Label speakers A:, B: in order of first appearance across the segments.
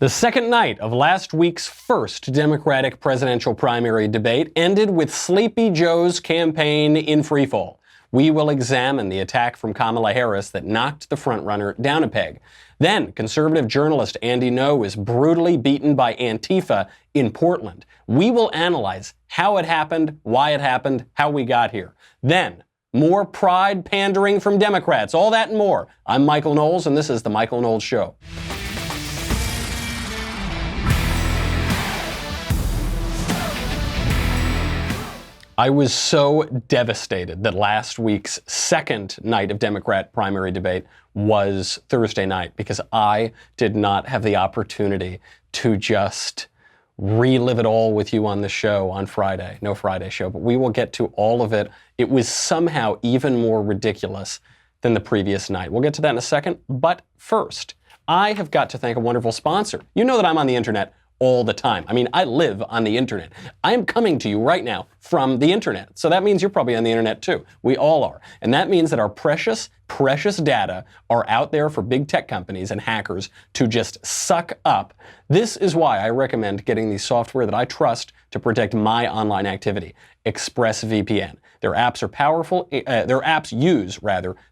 A: The second night of last week's first Democratic presidential primary debate ended with Sleepy Joe's campaign in freefall. We will examine the attack from Kamala Harris that knocked the frontrunner down a peg. Then, conservative journalist Andy Ngo was brutally beaten by Antifa in Portland. We will analyze how it happened, why it happened, how we got here. Then, more pride pandering from Democrats, all that and more. I'm Michael Knowles, and this is The Michael Knowles Show. I was so devastated that last week's second night of Democrat primary debate was Thursday night because I did not have the opportunity to just relive it all with you on the show on Friday. No Friday show, but we will get to all of it. It was somehow even more ridiculous than the previous night. We'll get to that in a second, but first, I have got to thank a wonderful sponsor. You know that I'm on the internet all the time. I mean, I live on the internet. I am coming to you right now from the internet. So that means you're probably on the internet too. We all are. And that means that our precious data are out there for big tech companies and hackers to just suck up. This is why I recommend getting the software that I trust to protect my online activity, ExpressVPN. Their apps are powerful. Their apps use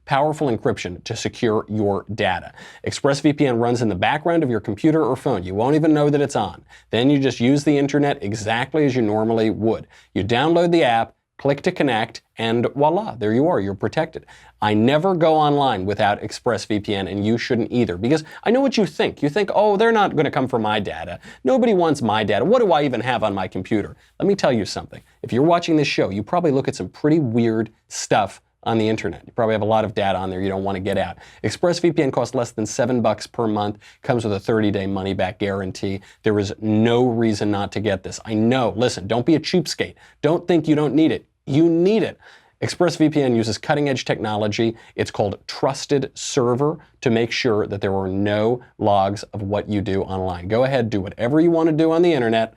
A: powerful encryption to secure your data. ExpressVPN runs in the background of your computer or phone. You won't even know that it's on. Then you just use the internet exactly as you normally would. You download the app, click to connect, and voila, there you are, you're protected. I never go online without ExpressVPN, and you shouldn't either, because I know what you think. You think, oh, they're not going to come for my data. Nobody wants my data. What do I even have on my computer? Let me tell you something. If you're watching this show, you probably look at some pretty weird stuff on the internet. You probably have a lot of data on there you don't want to get out. ExpressVPN costs less than $7 per month, comes with a 30-day money-back guarantee. There is no reason not to get this. I know, listen, don't be a cheapskate. Don't think you don't need it. You need it. ExpressVPN uses cutting-edge technology. It's called Trusted Server to make sure that there are no logs of what you do online. Go ahead, do whatever you want to do on the internet.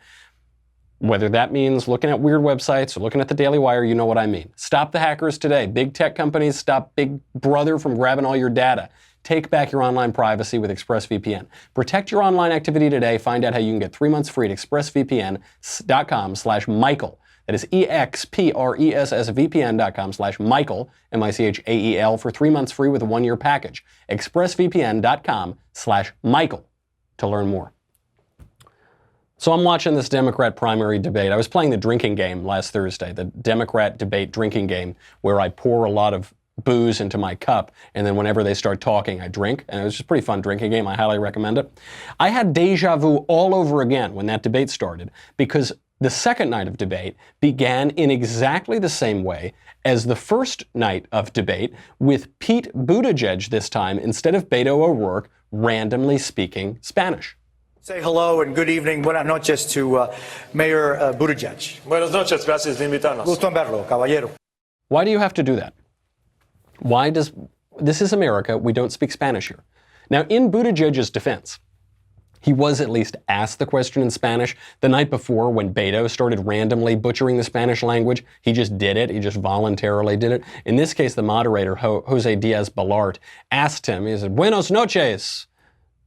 A: Whether that means looking at weird websites or looking at the Daily Wire, you know what I mean. Stop the hackers today. Big tech companies, stop Big Brother from grabbing all your data. Take back your online privacy with ExpressVPN. Protect your online activity today. Find out how you can get 3 months free at expressvpn.com/Michael. That is expressvpn.com/Michael, M-I-C-H-A-E-L, for 3 months free with a 1-year package. expressvpn.com/Michael to learn more. So I'm watching this Democrat primary debate. I was playing the drinking game last Thursday, the Democrat debate drinking game, where I pour a lot of booze into my cup, and then whenever they start talking, I drink. And it was just a pretty fun drinking game. I highly recommend it. I had deja vu all over again when that debate started, because the second night of debate began in exactly the same way as the first night of debate, with Pete Buttigieg this time, instead of Beto O'Rourke, randomly speaking Spanish.
B: Say hello and good evening, buenas noches to Mayor Buttigieg.
C: Buenas noches, gracias de invitarnos.
B: Gusto en verlo, caballero.
A: Why do you have to do that? This is America, we don't speak Spanish here. Now, in Buttigieg's defense, he was at least asked the question in Spanish. The night before, when Beto started randomly butchering the Spanish language, he just did it. He just voluntarily did it. In this case, the moderator, Jose Diaz-Balart, asked him, he said, "Buenos noches,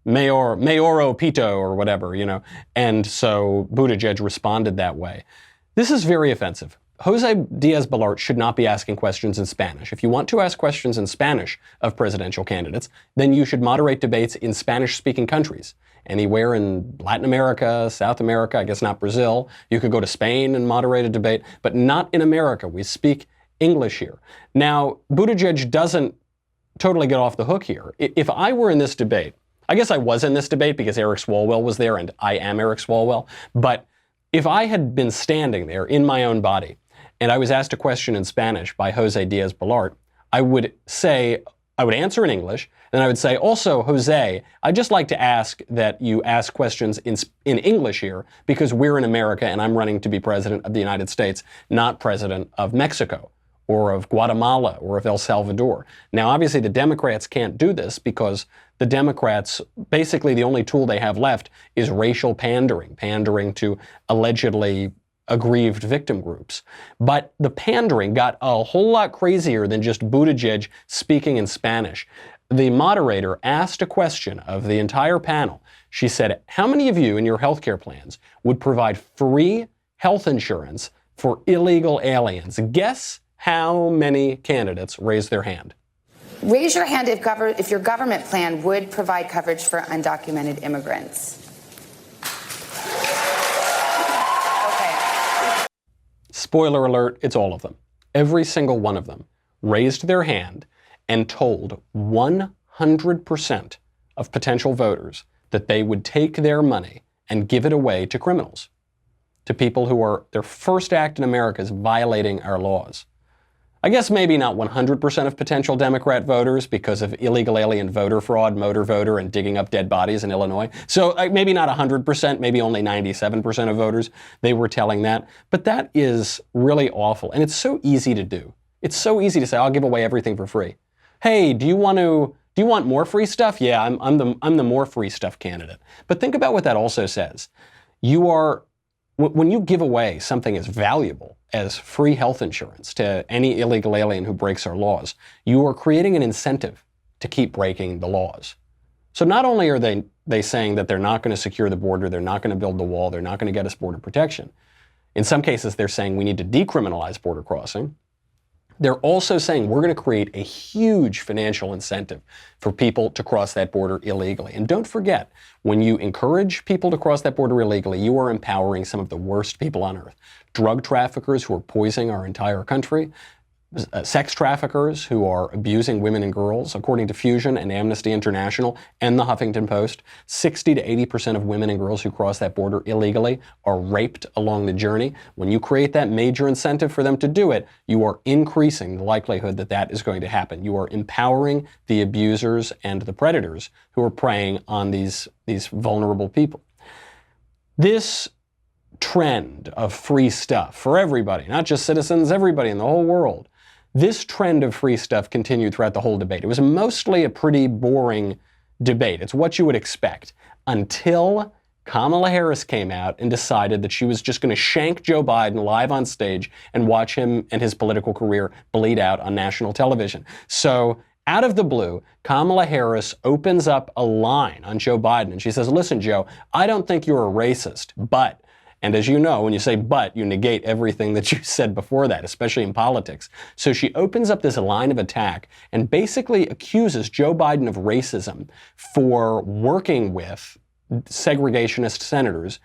A: Mayor Pito," or whatever, you know. And so Buttigieg responded that way. This is very offensive. Jose Diaz-Balart should not be asking questions in Spanish. If you want to ask questions in Spanish of presidential candidates, then you should moderate debates in Spanish-speaking countries. Anywhere in Latin America, South America, I guess not Brazil. You could go to Spain and moderate a debate, but not in America. We speak English here. Now, Buttigieg doesn't totally get off the hook here. If I were in this debate, I guess I was in this debate because Eric Swalwell was there, and I am Eric Swalwell, but if I had been standing there in my own body, and I was asked a question in Spanish by Jose Diaz-Balart, I would answer in English, then I would say, also, Jose, I'd just like to ask that you ask questions in English here, because we're in America and I'm running to be president of the United States, not president of Mexico, or of Guatemala, or of El Salvador. Now, obviously, the Democrats can't do this because the Democrats, basically the only tool they have left is racial pandering to allegedly aggrieved victim groups. But the pandering got a whole lot crazier than just Buttigieg speaking in Spanish. The moderator asked a question of the entire panel. She said, how many of you in your healthcare plans would provide free health insurance for illegal aliens? Guess how many candidates raised their hand?
D: Raise your hand if your government plan would provide coverage for undocumented immigrants. Okay.
A: Spoiler alert, it's all of them. Every single one of them raised their hand and told 100% of potential voters that they would take their money and give it away to criminals, to people who are, their first act in America is violating our laws. I guess maybe not 100% of potential Democrat voters because of illegal alien voter fraud, motor voter, and digging up dead bodies in Illinois. So maybe not 100%, maybe only 97% of voters, they were telling that. But that is really awful. And it's so easy to do. It's so easy to say, I'll give away everything for free. Hey, do you want more free stuff? Yeah, I'm the more free stuff candidate. But think about what that also says. When you give away something as valuable as free health insurance to any illegal alien who breaks our laws, you are creating an incentive to keep breaking the laws. So not only are they saying that they're not going to secure the border, they're not going to build the wall, they're not going to get us border protection. In some cases, they're saying we need to decriminalize border crossing. They're also saying we're going to create a huge financial incentive for people to cross that border illegally. And don't forget, when you encourage people to cross that border illegally, you are empowering some of the worst people on earth. Drug traffickers who are poisoning our entire country, sex traffickers who are abusing women and girls. According to Fusion and Amnesty International and the Huffington Post, 60 to 80% of women and girls who cross that border illegally are raped along the journey. When you create that major incentive for them to do it, you are increasing the likelihood that that is going to happen. You are empowering the abusers and the predators who are preying on these vulnerable people. This trend of free stuff for everybody, not just citizens, everybody in the whole world, this trend of free stuff continued throughout the whole debate. It was mostly a pretty boring debate. It's what you would expect until Kamala Harris came out and decided that she was just going to shank Joe Biden live on stage and watch him and his political career bleed out on national television. So out of the blue, Kamala Harris opens up a line on Joe Biden and she says, listen, Joe, I don't think you're a racist, but, and as you know, when you say but, you negate everything that you said before that, especially in politics. So she opens up this line of attack and basically accuses Joe Biden of racism for working with segregationist senators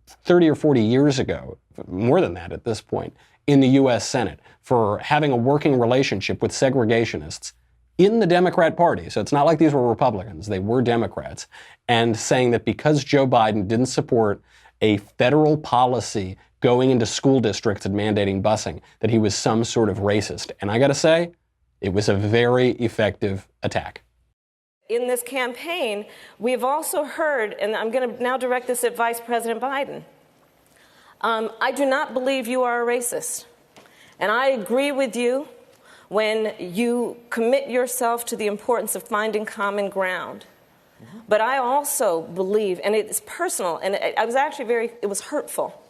A: 30 or 40 years ago, more than that at this point, in the U.S. Senate, for having a working relationship with segregationists in the Democrat Party. So it's not like these were Republicans, they were Democrats, and saying that because Joe Biden didn't support a federal policy going into school districts and mandating busing, that he was some sort of racist. And I gotta say, it was a very effective attack.
E: In this campaign, we've also heard, and I'm going to now direct this at Vice President Biden, I do not believe you are a racist. And I agree with you when you commit yourself to the importance of finding common ground. But I also believe, and it's personal, and I was actually it was hurtful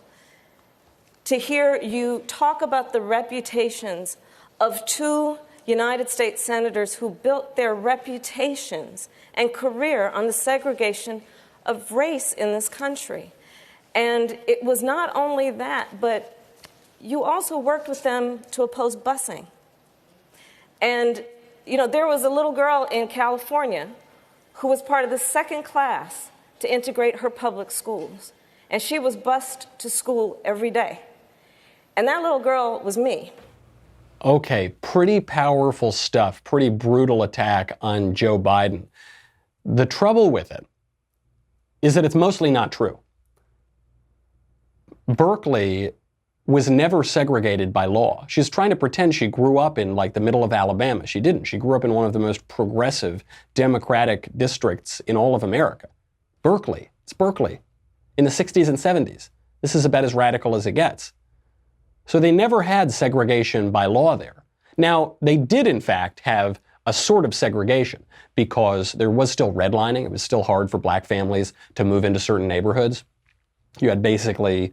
E: to hear you talk about the reputations of two United States senators who built their reputations and career on the segregation of race in this country. And it was not only that, but you also worked with them to oppose busing. And, you know, there was a little girl in California who was part of the second class to integrate her public schools. And she was bused to school every day. And that little girl was me.
A: Okay, pretty powerful stuff, pretty brutal attack on Joe Biden. The trouble with it is that it's mostly not true. Berkeley was never segregated by law. She's trying to pretend she grew up in like the middle of Alabama. She didn't. She grew up in one of the most progressive Democratic districts in all of America. Berkeley. It's Berkeley. In the 60s and 70s. This is about as radical as it gets. So they never had segregation by law there. Now, they did in fact have a sort of segregation because there was still redlining. It was still hard for black families to move into certain neighborhoods. You had basically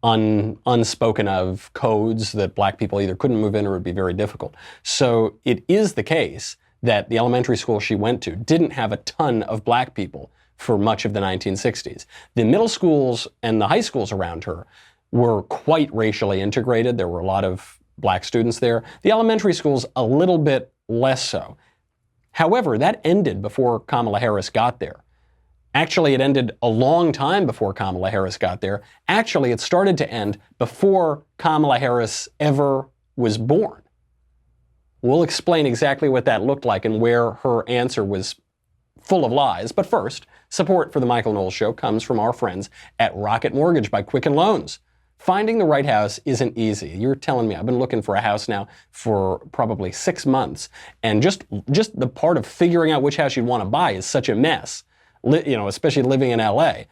A: unspoken of codes that black people either couldn't move in or it would be very difficult. So it is the case that the elementary school she went to didn't have a ton of black people for much of the 1960s. The middle schools and the high schools around her were quite racially integrated. There were a lot of black students there. The elementary schools, a little bit less so. However, that ended before Kamala Harris got there. Actually, it ended a long time before Kamala Harris got there. Actually, it started to end before Kamala Harris ever was born. We'll explain exactly what that looked like and where her answer was full of lies. But first, support for the Michael Knowles Show comes from our friends at Rocket Mortgage by Quicken Loans. Finding the right house isn't easy. You're telling me I've been looking for a house now for probably 6 months, and just the part of figuring out which house you'd want to buy is such a mess. Especially living in LA.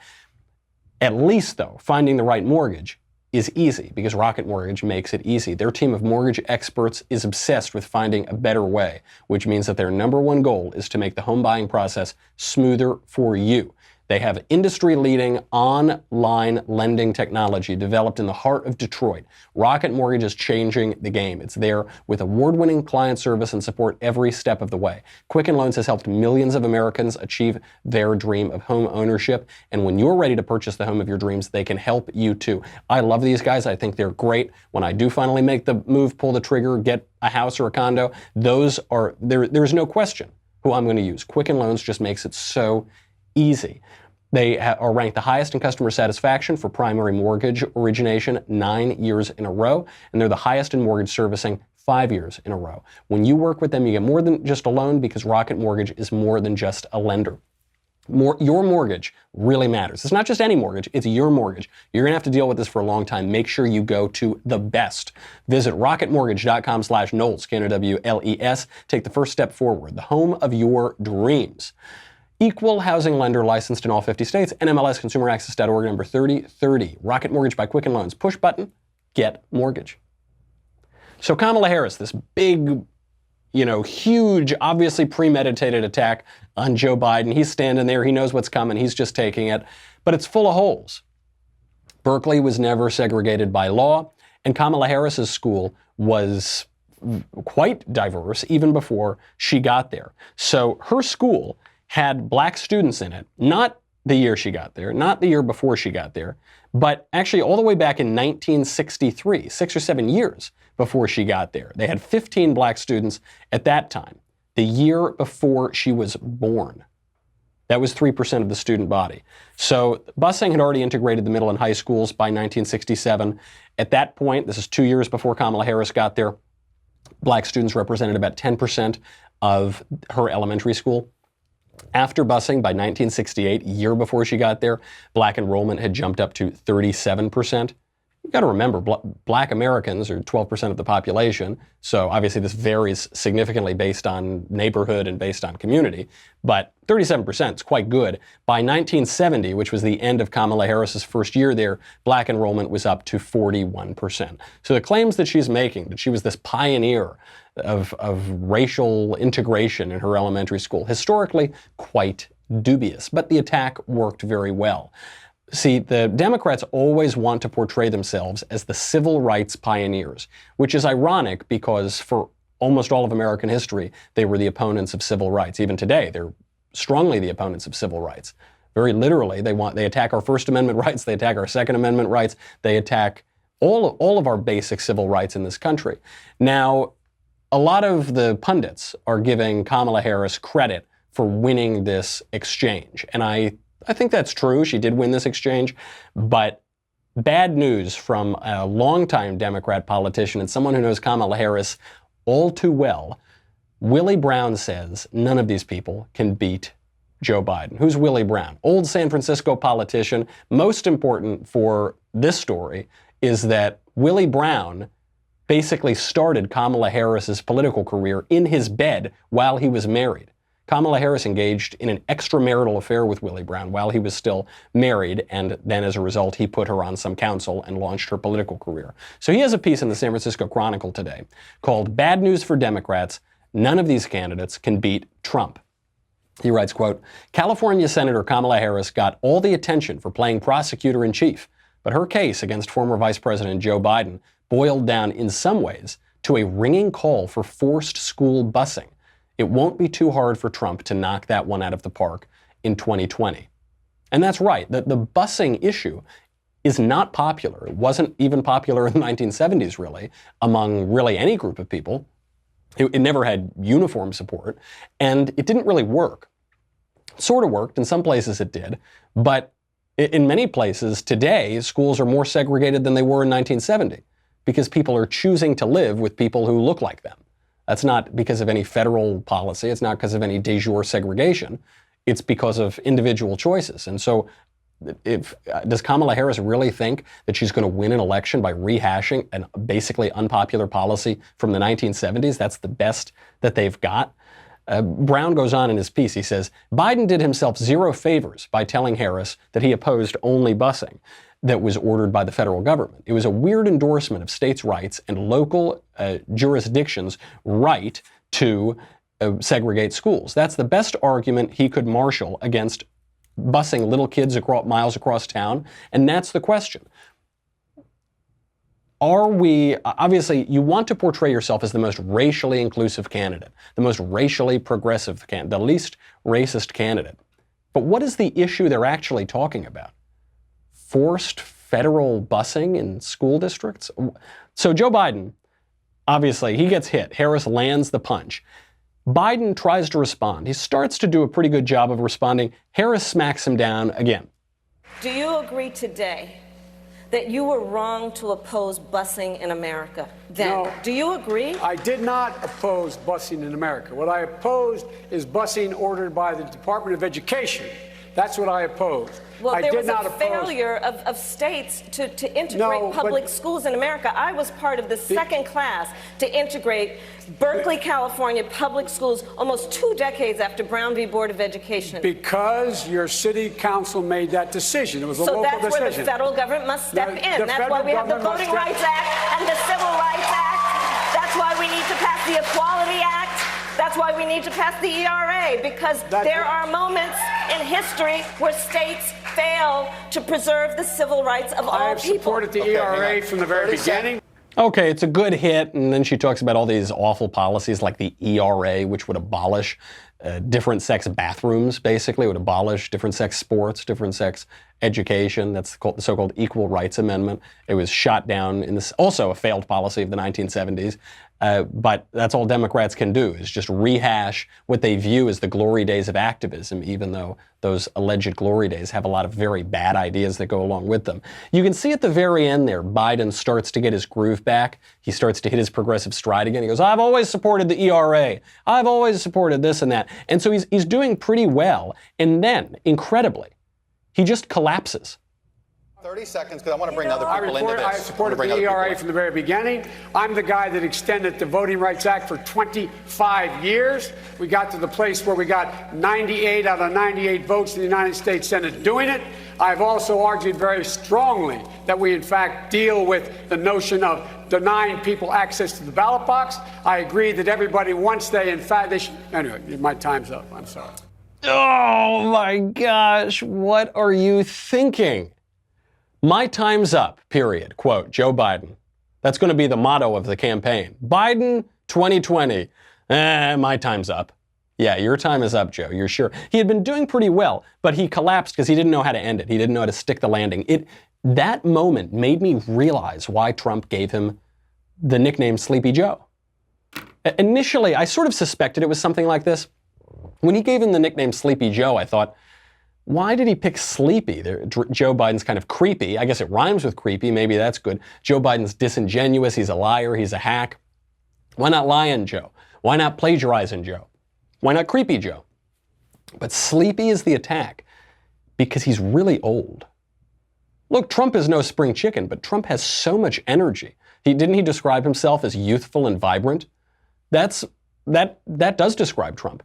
A: At least, though, finding the right mortgage is easy because Rocket Mortgage makes it easy. Their team of mortgage experts is obsessed with finding a better way, which means that their number one goal is to make the home buying process smoother for you. They have industry-leading online lending technology developed in the heart of Detroit. Rocket Mortgage is changing the game. It's there with award-winning client service and support every step of the way. Quicken Loans has helped millions of Americans achieve their dream of home ownership. And when you're ready to purchase the home of your dreams, they can help you too. I love these guys. I think they're great. When I do finally make the move, pull the trigger, get a house or a condo, there's no question who I'm going to use. Quicken Loans just makes it so easy. They are ranked the highest in customer satisfaction for primary mortgage origination 9 years in a row, and they're the highest in mortgage servicing 5 years in a row. When you work with them, you get more than just a loan because Rocket Mortgage is more than just a lender. Your mortgage really matters. It's not just any mortgage, it's your mortgage. You're going to have to deal with this for a long time. Make sure you go to the best. Visit rocketmortgage.com/Knowles, Knowles. Take the first step forward, the home of your dreams. Equal housing lender licensed in all 50 states. NMLS ConsumerAccess.org number 3030. Rocket Mortgage by Quicken Loans. Push button, get mortgage. So Kamala Harris, this big, huge, obviously premeditated attack on Joe Biden. He's standing there. He knows what's coming. He's just taking it. But it's full of holes. Berkeley was never segregated by law, and Kamala Harris's school was quite diverse even before she got there. So her school had black students in it, not the year she got there, not the year before she got there, but actually all the way back in 1963, 6 or 7 years before she got there. They had 15 black students at that time, the year before she was born. That was 3% of the student body. So busing had already integrated the middle and high schools by 1967. At that point, this is 2 years before Kamala Harris got there, black students represented about 10% of her elementary school. After busing, by 1968, a year before she got there, black enrollment had jumped up to 37%. You've got to remember, black Americans are 12% of the population, so obviously this varies significantly based on neighborhood and based on community, but 37% is quite good. By 1970, which was the end of Kamala Harris's first year there, black enrollment was up to 41%. So the claims that she's making, that she was this pioneer of racial integration in her elementary school, historically quite dubious, but the attack worked very well. See, the Democrats always want to portray themselves as the civil rights pioneers, which is ironic because for almost all of American history, they were the opponents of civil rights. Even today, they're strongly the opponents of civil rights. Very literally, they attack our First Amendment rights, they attack our Second Amendment rights, they attack all of our basic civil rights in this country. Now, a lot of the pundits are giving Kamala Harris credit for winning this exchange, and I think that's true. She did win this exchange, but bad news from a longtime Democrat politician and someone who knows Kamala Harris all too well. Willie Brown says none of these people can beat Joe Biden. Who's Willie Brown? Old San Francisco politician. Most important for this story is that Willie Brown basically started Kamala Harris's political career in his bed while he was married. Kamala Harris engaged in an extramarital affair with Willie Brown while he was still married, and then as a result, he put her on some council and launched her political career. So he has a piece in the San Francisco Chronicle today called "Bad News for Democrats, None of These Candidates Can Beat Trump." He writes, quote, "California Senator Kamala Harris got all the attention for playing prosecutor in chief, but her case against former Vice President Joe Biden boiled down in some ways to a ringing call for forced school busing. It won't be too hard for Trump to knock that one out of the park in 2020. And that's right. The busing issue is not popular. It wasn't even popular in the 1970s, really, among really any group of people. It never had uniform support, and it didn't really work. It sort of worked. In some places it did, but in many places today, schools are more segregated than they were in 1970 because people are choosing to live with people who look like them. That's not because of any federal policy. It's not because of any de jure segregation. It's because of individual choices. And so does Kamala Harris really think that she's going to win an election by rehashing a basically unpopular policy from the 1970s? That's the best that they've got? Brown goes on in his piece. He says, Biden did himself zero favors by telling Harris that he opposed only busing that was ordered by the federal government. It was a weird endorsement of states' rights and local jurisdictions' right to segregate schools. That's the best argument he could marshal against busing little kids miles across town. And that's the question. Are we, obviously, you want to portray yourself as the most racially inclusive candidate, the most racially progressive candidate, the least racist candidate. But what is the issue they're actually talking about? Forced federal busing in school districts? So Joe Biden, obviously, he gets hit. Harris lands the punch. Biden tries to respond. He starts to do a pretty good job of responding. Harris smacks him down again.
E: Do you agree today that you were wrong to oppose busing in America then?
F: No.
E: Do you agree?
F: I did not oppose busing in America. What I opposed is busing ordered by the Department of Education. That's what I opposed.
E: Well, there was a failure of states to integrate public schools in America. I was part of the second class to integrate Berkeley, California public schools almost 2 decades after Brown v. Board of Education.
F: Because your city council made that decision. It was a local decision.
E: So that's where the federal government must step in. That's why we have the Voting Rights Act and the Civil Rights Act. That's why we need to pass the Equality Act. That's why we need to pass the ERA, because there are moments in history where states fail to preserve the civil rights of all people.
F: I have supported the ERA from the very beginning.
A: Okay, it's a good hit, and then she talks about all these awful policies like the ERA, which would abolish different sex bathrooms, basically. It would abolish different sex sports, different sex education. That's called the so-called Equal Rights Amendment. It was shot down in this, also a failed policy of the 1970s. But that's all Democrats can do, is just rehash what they view as the glory days of activism, even though those alleged glory days have a lot of very bad ideas that go along with them. You can see at the very end there, Biden starts to get his groove back. He starts to hit his progressive stride again. He goes, I've always supported the ERA. I've always supported this and that. And so he's doing pretty well. And then, incredibly, he just collapses.
G: 30 seconds, because I want to bring other people into this.
F: I supported the ERA from the very beginning. I'm the guy that extended the Voting Rights Act for 25 years. We got to the place where we got 98 out of 98 votes in the United States Senate doing it. I've also argued very strongly that we, in fact, deal with the notion of denying people access to the ballot box. I agree that everybody, once they, in fact, they should. Anyway, my time's up. I'm sorry.
A: Oh, my gosh. What are you thinking? My time's up, period. Quote, Joe Biden. That's going to be the motto of the campaign. Biden 2020. My time's up. Yeah, your time is up, Joe. You're sure. He had been doing pretty well, but he collapsed because he didn't know how to end it. He didn't know how to stick the landing. That moment made me realize why Trump gave him the nickname Sleepy Joe. Initially, I sort of suspected it was something like this. When he gave him the nickname Sleepy Joe, I thought, why did he pick Sleepy? Joe Biden's kind of creepy. I guess it rhymes with creepy. Maybe that's good. Joe Biden's disingenuous. He's a liar. He's a hack. Why not Lion Joe? Why not Plagiarizing Joe? Why not Creepy Joe? But Sleepy is the attack because he's really old. Look, Trump is no spring chicken, but Trump has so much energy. Didn't he describe himself as youthful and vibrant? That does describe Trump.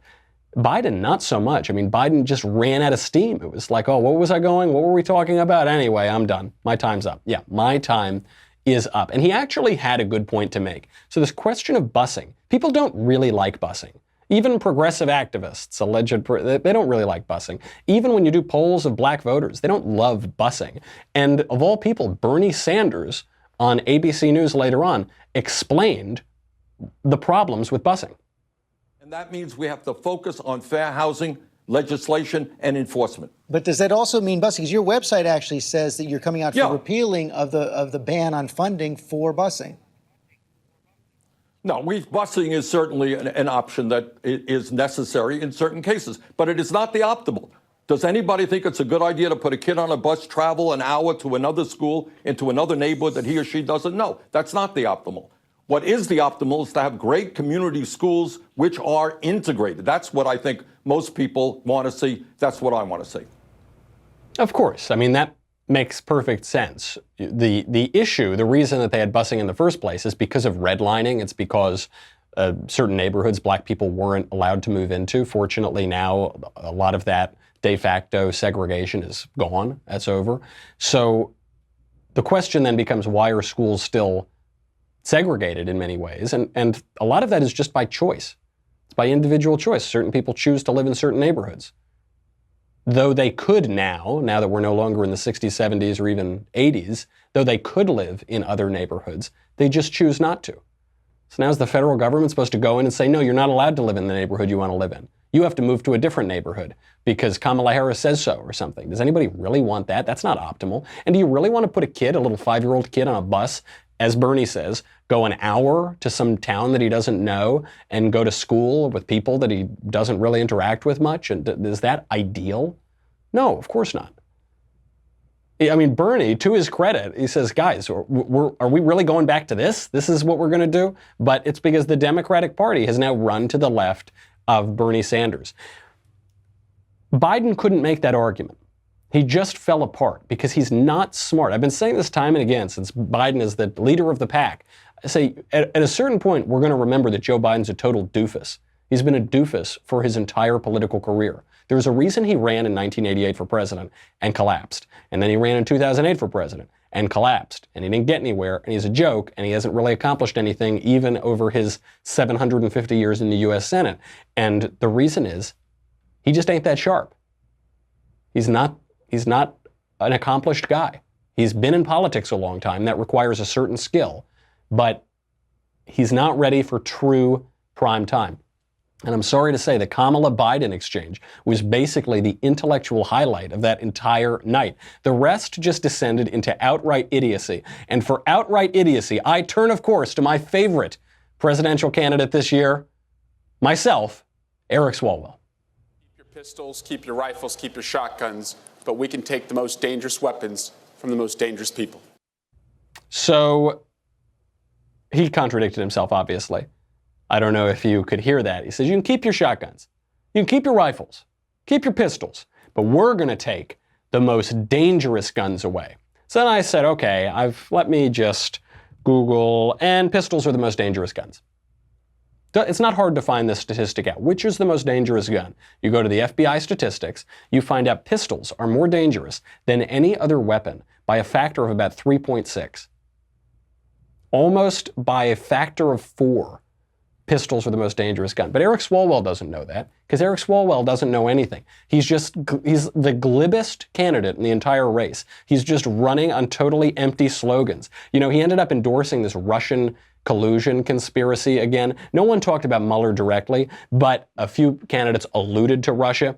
A: Biden, not so much. I mean, Biden just ran out of steam. It was like, oh, what was I going? What were we talking about? Anyway, I'm done. My time's up. Yeah, my time is up. And he actually had a good point to make. So this question of busing, people don't really like busing. Even progressive activists, they don't really like busing. Even when you do polls of black voters, they don't love busing. And of all people, Bernie Sanders on ABC News later on explained the problems with busing.
H: And that means we have to focus on fair housing legislation and enforcement.
I: But does that also mean busing? Because your website actually says that you're coming out for repealing of the ban on funding for busing.
H: No, busing is certainly an option that is necessary in certain cases, but it is not the optimal. Does anybody think it's a good idea to put a kid on a bus, travel an hour to another school, into another neighborhood that he or she doesn't know? That's not the optimal. What is the optimal is to have great community schools which are integrated. That's what I think most people want to see. That's what I want to see.
A: Of course. I mean, that makes perfect sense. The issue, the reason that they had busing in the first place is because of redlining. It's because certain neighborhoods black people weren't allowed to move into. Fortunately, now a lot of that de facto segregation is gone. That's over. So the question then becomes, why are schools still segregated in many ways? And a lot of that is just by choice. It's by individual choice. Certain people choose to live in certain neighborhoods. Though they could now that we're no longer in the 60s, 70s, or even 80s, though they could live in other neighborhoods, they just choose not to. So now is the federal government supposed to go in and say, no, you're not allowed to live in the neighborhood you want to live in. You have to move to a different neighborhood because Kamala Harris says so or something. Does anybody really want that? That's not optimal. And do you really want to put a little 5-year-old kid on a bus, as Bernie says, go an hour to some town that he doesn't know and go to school with people that he doesn't really interact with much? And is that ideal? No, of course not. I mean, Bernie, to his credit, he says, guys, are we really going back to this? This is what we're going to do? But it's because the Democratic Party has now run to the left of Bernie Sanders. Biden couldn't make that argument. He just fell apart because he's not smart. I've been saying this time and again since Biden is the leader of the pack. I say at a certain point, we're going to remember that Joe Biden's a total doofus. He's been a doofus for his entire political career. There's a reason he ran in 1988 for president and collapsed. And then he ran in 2008 for president and collapsed. And he didn't get anywhere. And he's a joke. And he hasn't really accomplished anything even over his 750 years in the U.S. Senate. And the reason is he just ain't that sharp. He's not an accomplished guy. He's been in politics a long time. That requires a certain skill. But he's not ready for true prime time. And I'm sorry to say the Kamala-Biden exchange was basically the intellectual highlight of that entire night. The rest just descended into outright idiocy. And for outright idiocy, I turn, of course, to my favorite presidential candidate this year, myself, Eric Swalwell.
J: Keep your pistols, keep your rifles, keep your shotguns, but we can take the most dangerous weapons from the most dangerous people.
A: So he contradicted himself, obviously. I don't know if you could hear that. He says, you can keep your shotguns, you can keep your rifles, keep your pistols, but we're going to take the most dangerous guns away. So then I said, okay, let me just Google, and pistols are the most dangerous guns. It's not hard to find this statistic out. Which is the most dangerous gun? You go to the FBI statistics, you find out pistols are more dangerous than any other weapon by a factor of about 3.6. Almost by a factor of 4. Pistols are the most dangerous gun. But Eric Swalwell doesn't know that because Eric Swalwell doesn't know anything. He's the glibest candidate in the entire race. He's just running on totally empty slogans. You know, he ended up endorsing this Russian collusion conspiracy again. No one talked about Mueller directly, but a few candidates alluded to Russia.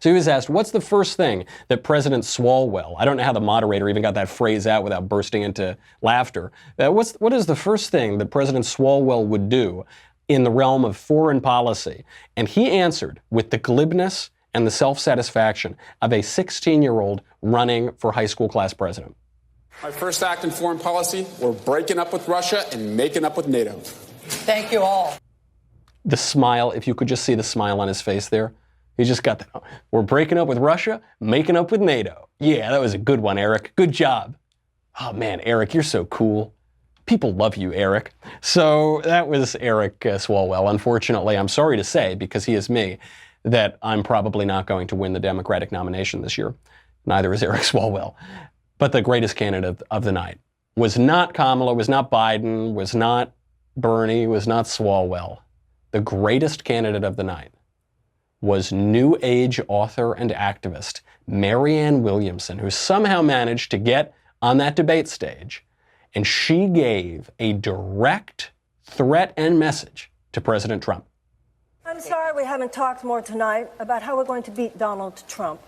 A: So he was asked, what's the first thing that President Swalwell, I don't know how the moderator even got that phrase out without bursting into laughter. What is the first thing that President Swalwell would do in the realm of foreign policy? And he answered with the glibness and the self-satisfaction of a 16-year-old running for high school class president.
J: My first act in foreign policy, we're breaking up with Russia and making up with NATO.
K: Thank you all.
A: The smile, if you could just see the smile on his face there. He just got that. We're breaking up with Russia, making up with NATO. Yeah, that was a good one, Eric. Good job. Oh man, Eric, you're so cool. People love you, Eric. So that was Eric Swalwell. Unfortunately, I'm sorry to say, because he is me, that I'm probably not going to win the Democratic nomination this year. Neither is Eric Swalwell. But the greatest candidate of the night was not Kamala, was not Biden, was not Bernie, was not Swalwell. The greatest candidate of the night was New Age author and activist Marianne Williamson, who somehow managed to get on that debate stage. And she gave a direct threat and message to President Trump.
K: I'm sorry we haven't talked more tonight about how we're going to beat Donald Trump.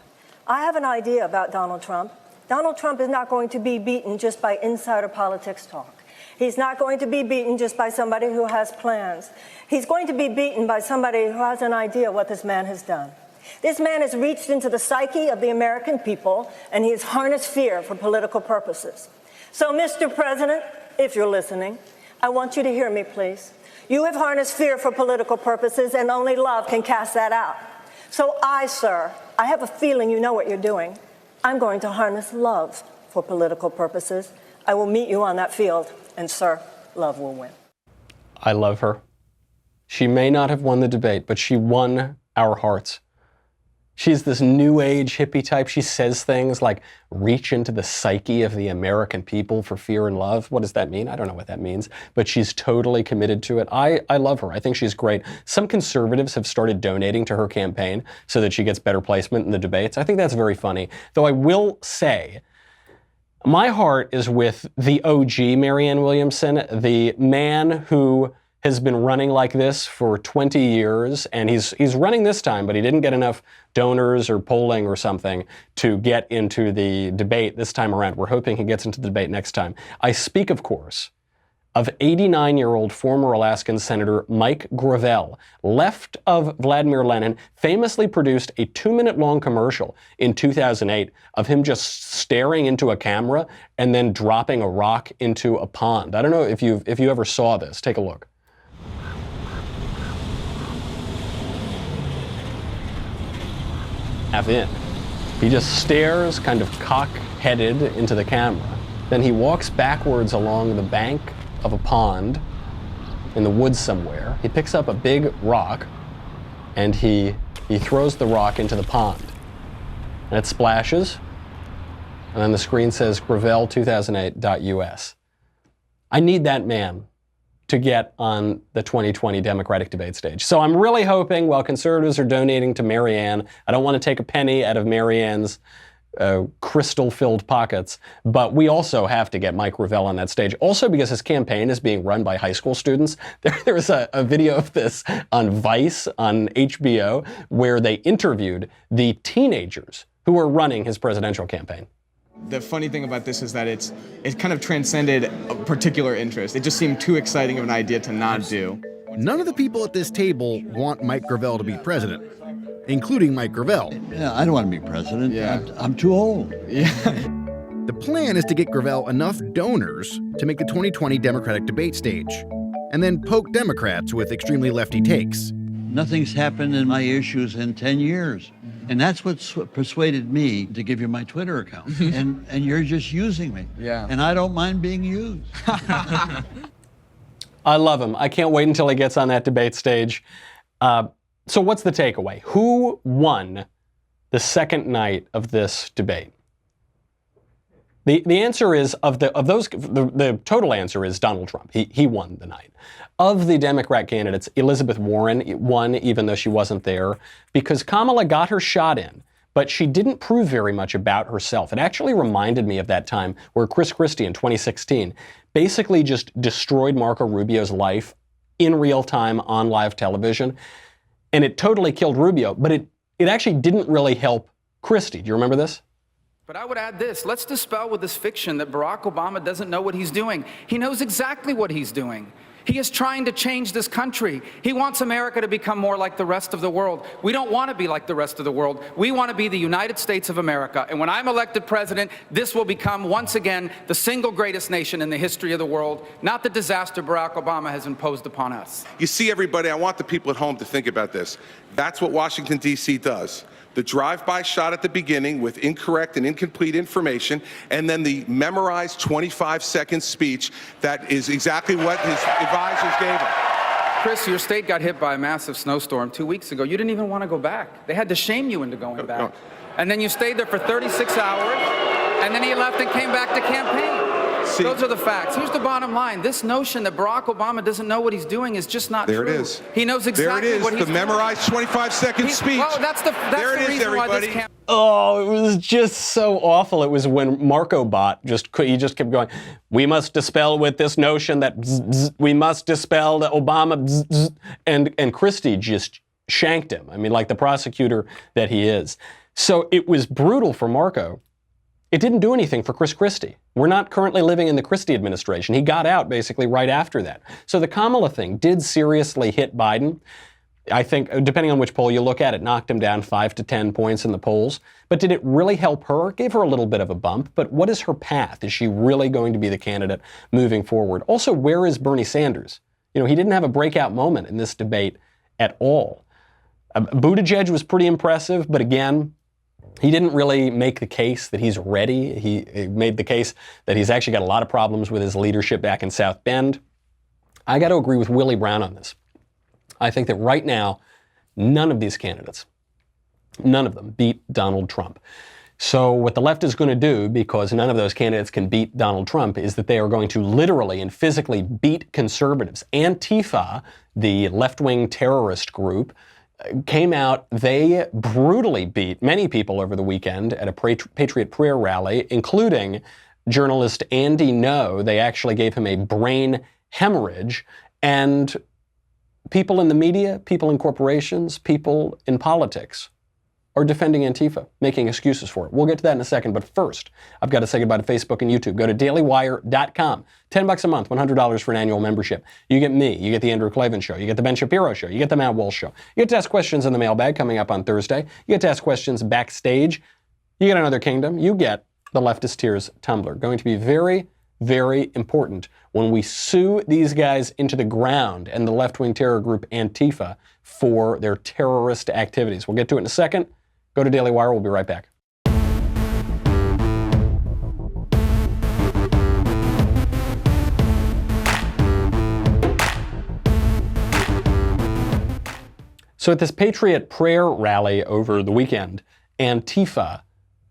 K: I have an idea about Donald Trump. Donald Trump is not going to be beaten just by insider politics talk. He's not going to be beaten just by somebody who has plans. He's going to be beaten by somebody who has an idea what this man has done. This man has reached into the psyche of the American people, and he has harnessed fear for political purposes. So, Mr. President, if you're listening, I want you to hear me, please. You have harnessed fear for political purposes, and only love can cast that out. So sir, I have a feeling you know what you're doing. I'm going to harness love for political purposes. I will meet you on that field, and sir, love will win.
A: I love her. She may not have won the debate, but she won our hearts. She's this new age hippie type. She says things like, reach into the psyche of the American people for fear and love. What does that mean? I don't know what that means, but she's totally committed to it. I love her. I think she's great. Some conservatives have started donating to her campaign so that she gets better placement in the debates. I think that's very funny. Though I will say, my heart is with the OG Marianne Williamson, the man who has been running like this for 20 years, and he's running this time, but he didn't get enough donors or polling or something to get into the debate this time around. We're hoping he gets into the debate next time. I speak, of course, of 89-year-old former Alaskan Senator Mike Gravel, left of Vladimir Lenin, famously produced a 2-minute-long commercial in 2008 of him just staring into a camera and then dropping a rock into a pond. I don't know if you ever saw this. Take a look. In. He just stares kind of cock-headed into the camera. Then he walks backwards along the bank of a pond in the woods somewhere. He picks up a big rock and he throws the rock into the pond. And it splashes. And then the screen says Gravel2008.us. I need that man to get on the 2020 Democratic debate stage. So I'm really hoping, while conservatives are donating to Marianne, I don't want to take a penny out of Marianne's crystal-filled pockets, but we also have to get Mike Gravel on that stage. Also because his campaign is being run by high school students. There was a video of this on Vice, on HBO, where they interviewed the teenagers who were running his presidential campaign.
L: The funny thing about this is that it kind of transcended a particular interest. It just seemed too exciting of an idea to not do.
M: None of the people at this table want Mike Gravel to be president, including Mike Gravel.
N: Yeah, I don't want to be president. Yeah. I'm too old.
L: Yeah.
M: The plan is to get Gravel enough donors to make the 2020 Democratic debate stage, and then poke Democrats with extremely lefty takes.
N: Nothing's happened in my issues in 10 years. And that's what persuaded me to give you my Twitter account. and you're just using me.
L: Yeah.
N: And I don't mind being used.
A: I love him. I can't wait until he gets on that debate stage. So what's the takeaway? Who won the second night of this debate? The answer is, the total answer is Donald Trump. He won the night. Of the Democrat candidates, Elizabeth Warren won, even though she wasn't there, because Kamala got her shot in, but she didn't prove very much about herself. It actually reminded me of that time where Chris Christie in 2016 basically just destroyed Marco Rubio's life in real time on live television, and it totally killed Rubio, but it actually didn't really help Christie. Do you remember this?
O: But I would add this. Let's dispel with this fiction that Barack Obama doesn't know what he's doing. He knows exactly what he's doing. He is trying to change this country. He wants America to become more like the rest of the world. We don't want to be like the rest of the world. We want to be the United States of America. And when I'm elected president, this will become, once again, the single greatest nation in the history of the world, not the disaster Barack Obama has imposed upon us.
P: You see, everybody, I want the people at home to think about this. That's what Washington, D.C. does. The drive-by shot at the beginning with incorrect and incomplete information, and then the memorized 25-second speech that is exactly what his advisors gave him.
O: Chris, your state got hit by a massive snowstorm 2 weeks ago. You didn't even want to go back. They had to shame you into going back.
P: No.
O: And then you stayed there for 36 hours, and then he left and came back to campaign. See, those are the facts. Here's the bottom line. This notion that Barack Obama doesn't know what he's doing is just not true.
P: There it is.
O: He knows exactly what he's doing.
P: The memorized 25-second speech.
O: Well, that's the reason why this campaign.
A: Oh, it was just so awful. It was when Marco Bot just kept going, we must dispel with this notion that we must dispel that Obama, and Christie just shanked him. I mean, like the prosecutor that he is. So it was brutal for Marco. It didn't do anything for Chris Christie. We're not currently living in the Christie administration. He got out basically right after that. So the Kamala thing did seriously hit Biden. I think, depending on which poll you look at, it knocked him down 5 to 10 points in the polls. But did it really help her? It gave her a little bit of a bump. But what is her path? Is she really going to be the candidate moving forward? Also, where is Bernie Sanders? You know, he didn't have a breakout moment in this debate at all. Buttigieg was pretty impressive, but again, he didn't really make the case that he's ready. He made the case that he's actually got a lot of problems with his leadership back in South Bend. I got to agree with Willie Brown on this. I think that right now, none of these candidates, none of them beat Donald Trump. So what the left is going to do, because none of those candidates can beat Donald Trump, is that they are going to literally and physically beat conservatives. Antifa, the left-wing terrorist group, came out. They brutally beat many people over the weekend at a Patriot Prayer rally, including journalist Andy Ngo. They actually gave him a brain hemorrhage. And people in the media, people in corporations, people in politics are defending Antifa, making excuses for it. We'll get to that in a second, but first, I've got to say goodbye to Facebook and YouTube. Go to dailywire.com. $10 a month, $100 for an annual membership. You get me, you get the Andrew Klavan Show, you get the Ben Shapiro Show, you get the Matt Walsh Show. You get to ask questions in the mailbag coming up on Thursday. You get to ask questions backstage. You get Another Kingdom. You get the Leftist Tears Tumblr. Going to be very, very important when we sue these guys into the ground and the left-wing terror group Antifa for their terrorist activities. We'll get to it in a second. Go to Daily Wire. We'll be right back. So at this Patriot Prayer rally over the weekend, Antifa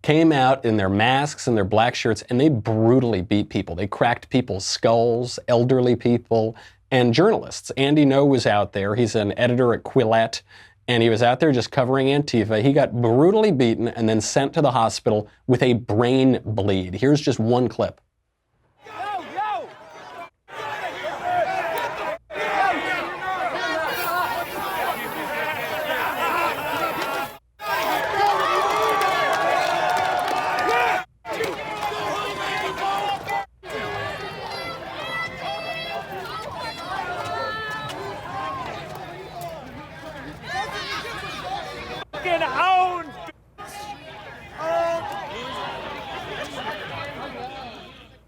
A: came out in their masks and their black shirts, and they brutally beat people. They cracked people's skulls, elderly people, and journalists. Andy Ngo was out there. He's an editor at Quillette, and he was out there just covering Antifa. He got brutally beaten and then sent to the hospital with a brain bleed. Here's just one clip.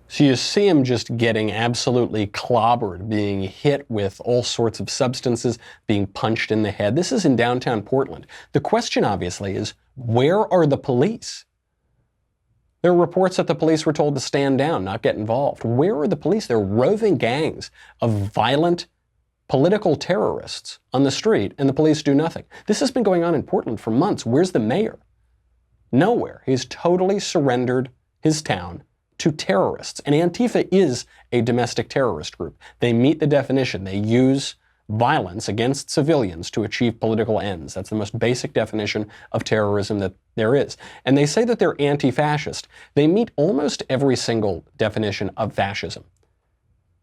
A: So you see him just getting absolutely clobbered, being hit with all sorts of substances, being punched in the head. This is in downtown Portland. The question, obviously, is where are the police? There are reports that the police were told to stand down, not get involved. Where are the police? There are roving gangs of violent political terrorists on the street, and the police do nothing. This has been going on in Portland for months. Where's the mayor? Nowhere. He's totally surrendered his town to terrorists. And Antifa is a domestic terrorist group. They meet the definition. They use violence against civilians to achieve political ends. That's the most basic definition of terrorism that there is. And they say that they're anti-fascist. They meet almost every single definition of fascism.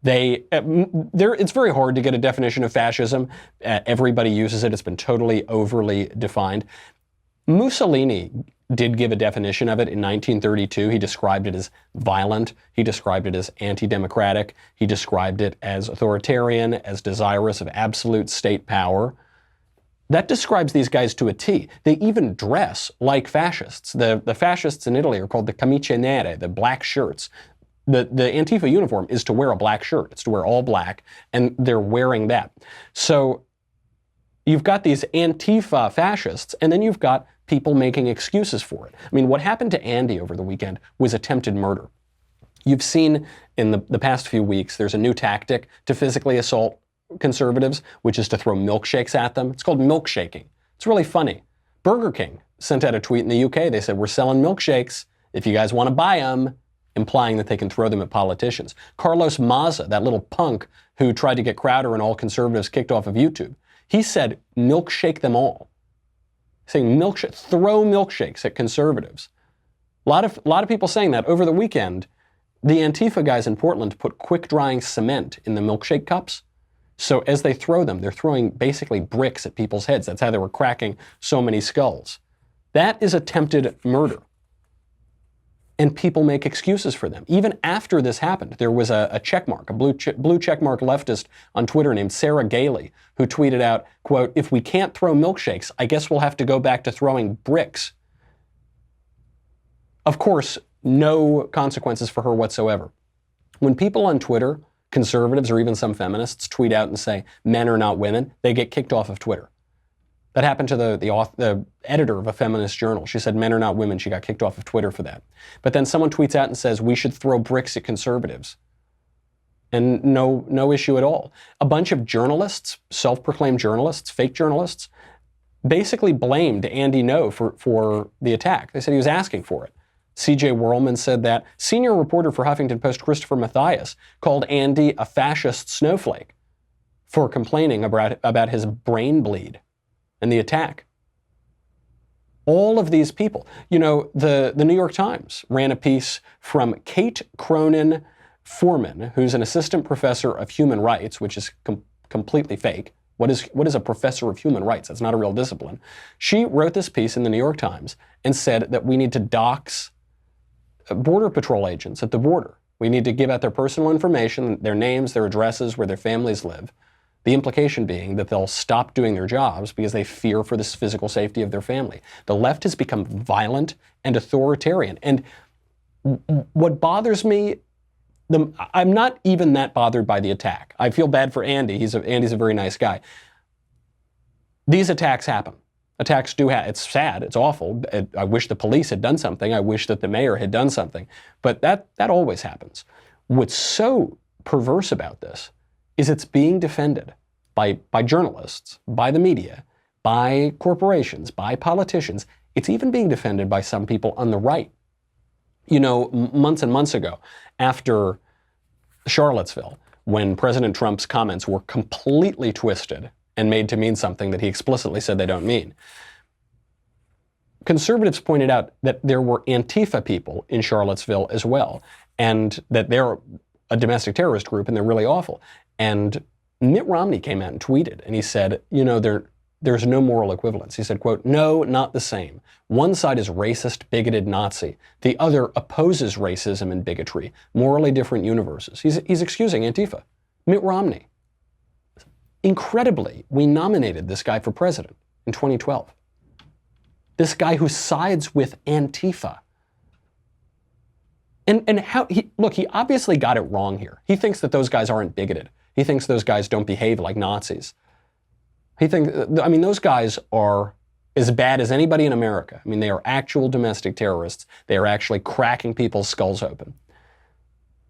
A: It's very hard to get a definition of fascism. Everybody uses it. It's been totally overly defined. Mussolini did give a definition of it in 1932. He described it as violent. He described it as anti-democratic. He described it as authoritarian, as desirous of absolute state power. That describes these guys to a T. They even dress like fascists. The fascists in Italy are called the camicie nere, the black shirts. The Antifa uniform is to wear a black shirt. It's to wear all black, and they're wearing that. So you've got these Antifa fascists, and then you've got people making excuses for it. I mean, what happened to Andy over the weekend was attempted murder. You've seen in the past few weeks, there's a new tactic to physically assault conservatives, which is to throw milkshakes at them. It's called milkshaking. It's really funny. Burger King sent out a tweet in the UK. They said, we're selling milkshakes if you guys want to buy them, implying that they can throw them at politicians. Carlos Maza, that little punk who tried to get Crowder and all conservatives kicked off of YouTube, he said, milkshake them all. Saying throw milkshakes at conservatives. A lot of people saying that. Over the weekend, the Antifa guys in Portland put quick-drying cement in the milkshake cups So as they throw them, they're throwing basically bricks at people's heads. That's how they were cracking so many skulls. That is attempted murder. And people make excuses for them. Even after this happened, there was a checkmark, a blue checkmark leftist on Twitter named Sarah Gailey, who tweeted out, quote, "If we can't throw milkshakes, I guess we'll have to go back to throwing bricks." Of course, no consequences for her whatsoever. When people on Twitter, conservatives or even some feminists, tweet out and say men are not women, they get kicked off of Twitter. That happened to the editor of a feminist journal. She said men are not women. She got kicked off of Twitter for that. But then someone tweets out and says we should throw bricks at conservatives. And no issue at all. A bunch of journalists, self-proclaimed journalists, fake journalists, basically blamed Andy Ngo for the attack. They said he was asking for it. C.J. Whirlman said that. Senior reporter for Huffington Post, Christopher Mathias, called Andy a fascist snowflake for complaining about his brain bleed and the attack. All of these people. You know, the New York Times ran a piece from Kate Cronin Foreman, who's an assistant professor of human rights, which is completely fake. What is a professor of human rights? That's not a real discipline. She wrote this piece in the New York Times and said that we need to dox Border Patrol agents at the border. We need to give out their personal information, their names, their addresses, where their families live. The implication being that they'll stop doing their jobs because they fear for the physical safety of their family. The left has become violent and authoritarian. And what bothers me, I'm not even that bothered by the attack. I feel bad for Andy. Andy's a very nice guy. These attacks happen. Attacks do happen. It's sad. It's awful. I wish the police had done something. I wish that the mayor had done something. But that always happens. What's so perverse about this is it's being defended by journalists, by the media, by corporations, by politicians. It's even being defended by some people on the right. You know, months and months ago, after Charlottesville, when President Trump's comments were completely twisted and made to mean something that he explicitly said they don't mean, conservatives pointed out that there were Antifa people in Charlottesville as well, and that they're a domestic terrorist group and they're really awful. And Mitt Romney came out and tweeted, and he said, you know, there's no moral equivalence. He said, quote, "No, not the same. One side is racist, bigoted Nazi. The other opposes racism and bigotry. Morally different universes." He's excusing Antifa. Mitt Romney. Incredibly, we nominated this guy for president in 2012. This guy who sides with Antifa. And how, he obviously got it wrong here. He thinks that those guys aren't bigoted. He thinks those guys don't behave like Nazis. Those guys are as bad as anybody in America. I mean, they are actual domestic terrorists. They are actually cracking people's skulls open.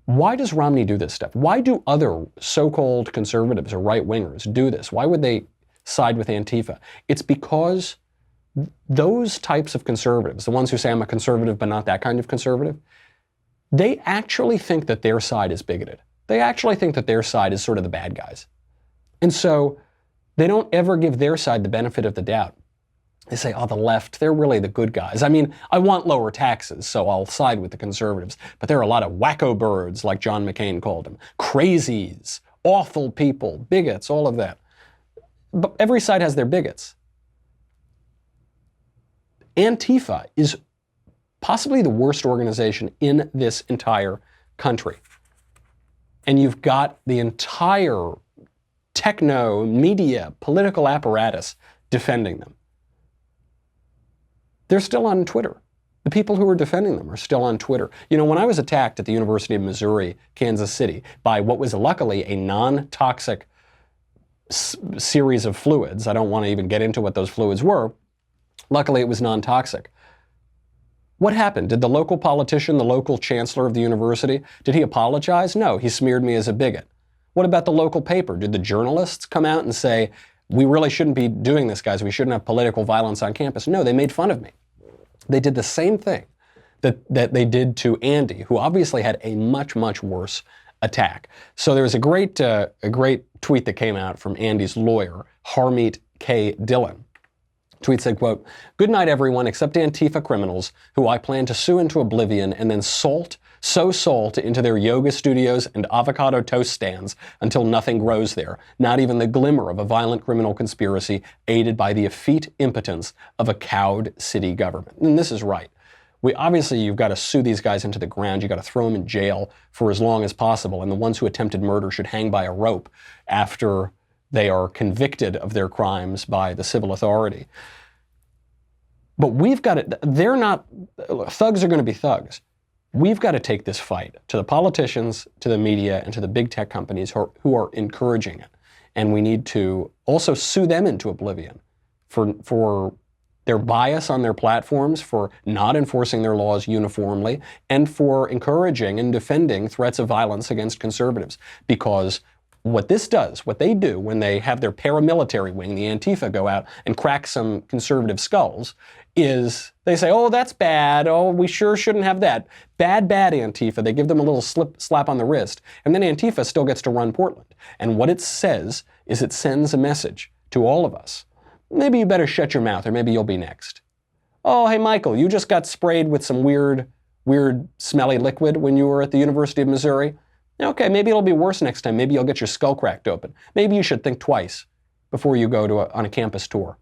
A: Why does Romney do this stuff? Why do other so-called conservatives or right-wingers do this? Why would they side with Antifa? It's because those types of conservatives, the ones who say I'm a conservative but not that kind of conservative, they actually think that their side is bigoted. They actually think that their side is sort of the bad guys. And so they don't ever give their side the benefit of the doubt. They say, oh, the left, they're really the good guys. I mean, I want lower taxes, so I'll side with the conservatives. But there are a lot of wacko birds, like John McCain called them. Crazies, awful people, bigots, all of that. But every side has their bigots. Antifa is possibly the worst organization in this entire country. And you've got the entire techno, media, political apparatus defending them. They're still on Twitter. The people who are defending them are still on Twitter. You know, when I was attacked at the University of Missouri, Kansas City, by what was luckily a non-toxic series of fluids, I don't want to even get into what those fluids were. Luckily, it was non-toxic. What happened? Did the local politician, the local chancellor of the university, did he apologize? No, he smeared me as a bigot. What about the local paper? Did the journalists come out and say, we really shouldn't be doing this, guys. We shouldn't have political violence on campus? No, they made fun of me. They did the same thing that they did to Andy, who obviously had a much, much worse attack. So there was a great tweet that came out from Andy's lawyer, Harmeet K. Dillon. Tweet said, quote, "Good night, everyone, except Antifa criminals who I plan to sue into oblivion and then salt sow salt into their yoga studios and avocado toast stands until nothing grows there, not even the glimmer of a violent criminal conspiracy aided by the effete impotence of a cowed city government. And this is right. You've got to sue these guys into the ground. You've got to throw them in jail for as long as possible. And the ones who attempted murder should hang by a rope after they are convicted of their crimes by the civil authority. But we've got to, thugs are going to be thugs. We've got to take this fight to the politicians, to the media, and to the big tech companies who are encouraging it. And we need to also sue them into oblivion for their bias on their platforms, for not enforcing their laws uniformly, and for encouraging and defending threats of violence against conservatives. Because what they do when they have their paramilitary wing, the Antifa, go out and crack some conservative skulls, is they say, oh, that's bad. Oh, we sure shouldn't have that. Bad Antifa. They give them a little slap on the wrist. And then Antifa still gets to run Portland. And what it says is it sends a message to all of us. Maybe you better shut your mouth, or maybe you'll be next. Oh, hey, Michael, you just got sprayed with some weird, smelly liquid when you were at the University of Missouri. Okay, maybe it'll be worse next time. Maybe you'll get your skull cracked open. Maybe you should think twice before you go on a campus tour.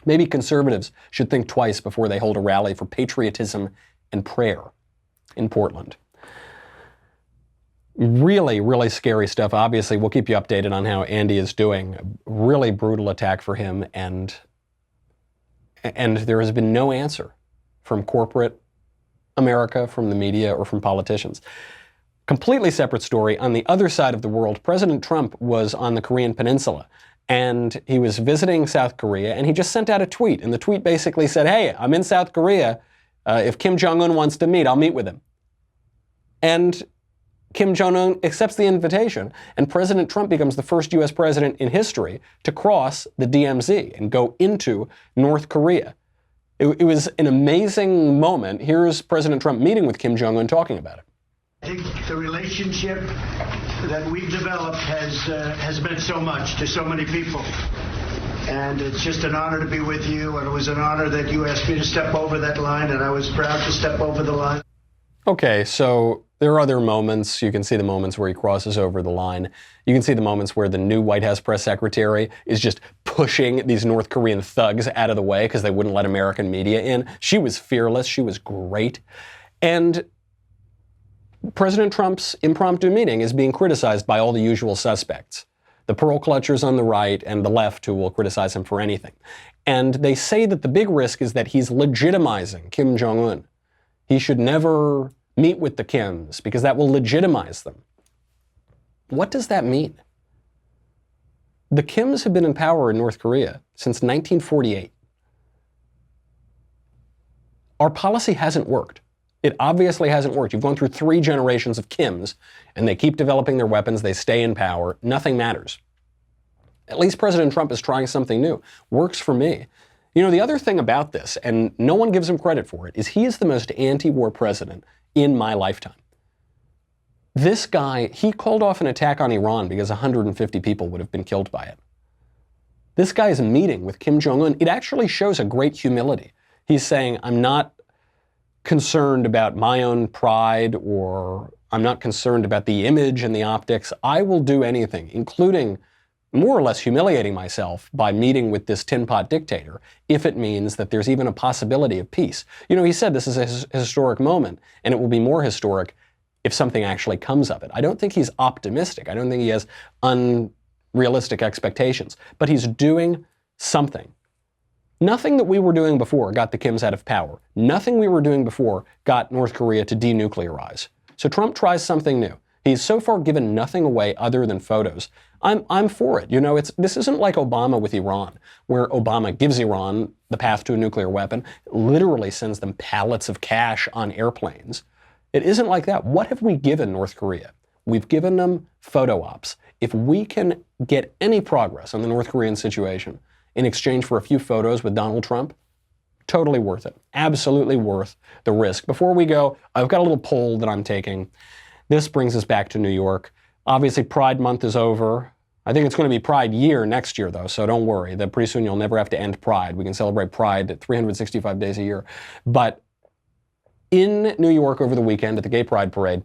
A: Maybe conservatives should think twice before they hold a rally for patriotism and prayer in Portland. Really, really scary stuff. Obviously, we'll keep you updated on how Andy is doing. A really brutal attack for him, and there has been no answer from corporate America, from the media, or from politicians. Completely separate story. On the other side of the world, President Trump was on the Korean Peninsula, and he was visiting South Korea, and he just sent out a tweet, and the tweet basically said, hey, I'm in South Korea. If Kim Jong-un wants to meet, I'll meet with him. And Kim Jong-un accepts the invitation, and President Trump becomes the first U.S. president in history to cross the DMZ and go into North Korea. It was an amazing moment. Here's President Trump meeting with Kim Jong-un talking about it.
Q: I think the relationship that we've developed has meant so much to so many people. And it's just an honor to be with you, and it was an honor that you asked me to step over that line, and I was proud to step over the line.
A: Okay, so there are other moments. You can see the moments where he crosses over the line. You can see the moments where the new White House press secretary is just pushing these North Korean thugs out of the way because they wouldn't let American media in. She was fearless. She was great. And President Trump's impromptu meeting is being criticized by all the usual suspects. The pearl clutchers on the right and the left who will criticize him for anything. And they say that the big risk is that he's legitimizing Kim Jong-un. He should never meet with the Kims because that will legitimize them. What does that mean? The Kims have been in power in North Korea since 1948. Our policy hasn't worked. It obviously hasn't worked. You've gone through 3 generations of Kims, and they keep developing their weapons. They stay in power. Nothing matters. At least President Trump is trying something new. Works for me. You know, the other thing about this, and no one gives him credit for it, is he is the most anti-war president in my lifetime. This guy, he called off an attack on Iran because 150 people would have been killed by it. This guy is meeting with Kim Jong-un. It actually shows a great humility. He's saying, I'm not concerned about my own pride, or I'm not concerned about the image and the optics. I will do anything, including more or less humiliating myself by meeting with this tin pot dictator, if it means that there's even a possibility of peace. You know, he said this is a historic moment, and it will be more historic if something actually comes of it. I don't think he's optimistic. I don't think he has unrealistic expectations, but he's doing something. Nothing that we were doing before got the Kims out of power. Nothing we were doing before got North Korea to denuclearize. So Trump tries something new. He's so far given nothing away other than photos. I'm for it. You know, this isn't like Obama with Iran, where Obama gives Iran the path to a nuclear weapon, literally sends them pallets of cash on airplanes. It isn't like that. What have we given North Korea? We've given them photo ops. If we can get any progress on the North Korean situation in exchange for a few photos with Donald Trump, totally worth it. Absolutely worth the risk. Before we go, I've got a little poll that I'm taking. This brings us back to New York. Obviously, Pride Month is over. I think it's going to be Pride Year next year, though, so don't worry. That pretty soon you'll never have to end Pride. We can celebrate Pride 365 days a year. But in New York over the weekend at the Gay Pride Parade,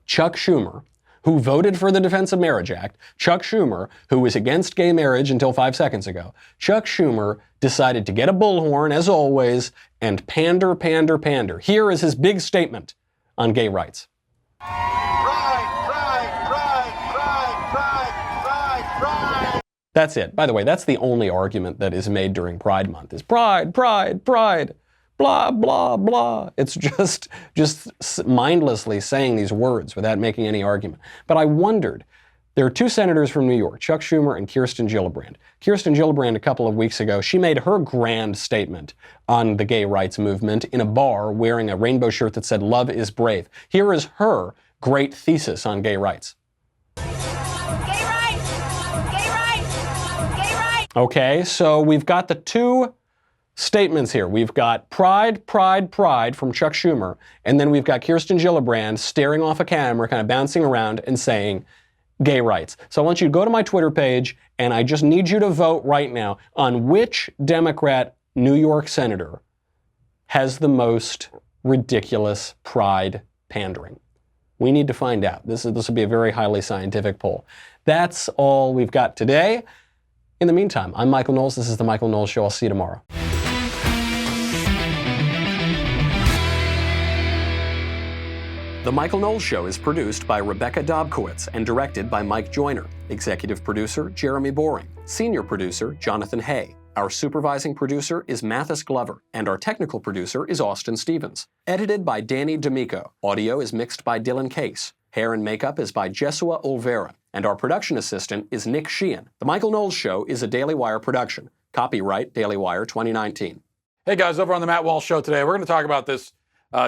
A: Chuck Schumer, who voted for the Defense of Marriage Act, Chuck Schumer, who was against gay marriage until 5 seconds ago, Chuck Schumer decided to get a bullhorn, as always, and pander, pander, pander. Here is his big statement on gay rights. That's it. By the way, that's the only argument that is made during Pride Month is pride, pride, pride, blah, blah, blah. It's just mindlessly saying these words without making any argument. But I wondered, there are two senators from New York, Chuck Schumer and Kirsten Gillibrand. Kirsten Gillibrand, a couple of weeks ago, she made her grand statement on the gay rights movement in a bar wearing a rainbow shirt that said, "Love is brave." Here is her great thesis on gay rights. Okay, so we've got the two statements here. We've got pride, pride, pride from Chuck Schumer, and then we've got Kirsten Gillibrand staring off a camera, kind of bouncing around and saying gay rights. So I want you to go to my Twitter page, and I just need you to vote right now on which Democrat New York senator has the most ridiculous pride pandering. We need to find out. This will be a very highly scientific poll. That's all we've got today. In the meantime, I'm Michael Knowles. This is The Michael Knowles Show. I'll see you tomorrow. The Michael Knowles Show is produced by Rebecca Dobkowitz and directed by Mike Joyner. Executive producer, Jeremy Boring. Senior producer, Jonathan Hay. Our supervising producer is Mathis Glover, and our technical producer is Austin Stevens. Edited by Danny D'Amico. Audio is mixed by Dylan Case. Hair and makeup is by Jesua Olvera, and our production assistant is Nick Sheehan. The Michael Knowles Show is a Daily Wire production. Copyright Daily Wire 2019.
R: Hey guys, over on the Matt Walsh Show today, we're going to talk about this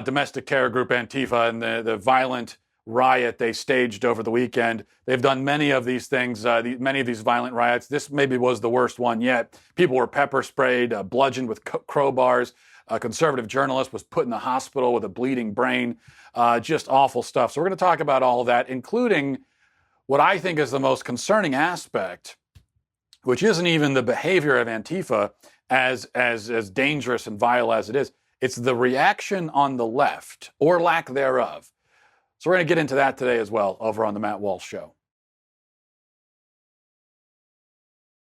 R: domestic terror group Antifa and the violent riot they staged over the weekend. They've done many of these things, many of these violent riots. This maybe was the worst one yet. People were pepper sprayed, bludgeoned with crowbars. A conservative journalist was put in the hospital with a bleeding brain. Just awful stuff. So we're going to talk about all of that, including what I think is the most concerning aspect, which isn't even the behavior of Antifa as dangerous and vile as it is. It's the reaction on the left, or lack thereof. So we're going to get into that today as well over on the Matt Walsh Show.